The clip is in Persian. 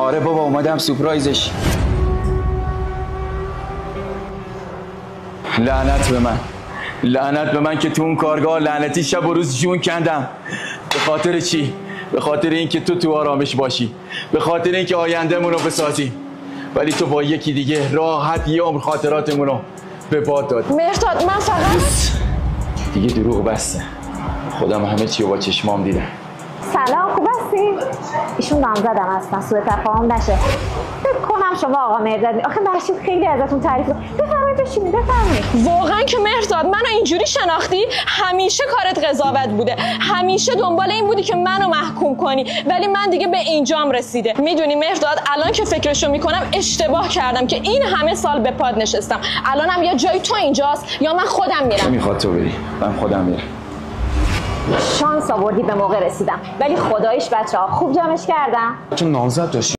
آره بابا اومدم سورپرایزش. لعنت به من، لعنت به من که تو اون کارگاه لعنتی شب و روز جون کندم. به خاطر چی؟ به خاطر اینکه تو آرامش باشی، به خاطر اینکه آینده‌مون رو بسازی. ولی تو با یکی دیگه راحت یه عمر خاطراتمون رو به باد دادی. مهرداد من فقط دیگه دروغ بسته. خودم همه چی رو با چشمام دیدم. سلام، خوب هستی؟ ایشون نامزدم هستن، سوء تفاهم نشه. فکر کنم شما آقا مهرداد. آخه مرشید خیلی ازتون تعریف کرد. بفرمایید بشینید، بفرمایید. واقعا که مهرداد منو اینجوری شناختی؟ همیشه کارت قضاوت بوده، همیشه دنبال این بودی که منو محکوم کنی، ولی من دیگه به اینجام رسیده. میدونی مهرداد الان که فکرشو میکنم اشتباه کردم که این همه سال به پاد نشستم. الانم یا جای تو اینجاست یا من خودم میرم. نمیخواد تو بری، من خودم میرم. شانس آوردی به موقع رسیدم، ولی خداییش بچه‌ها خوب جمعش کردم. تو نامزد داشتی؟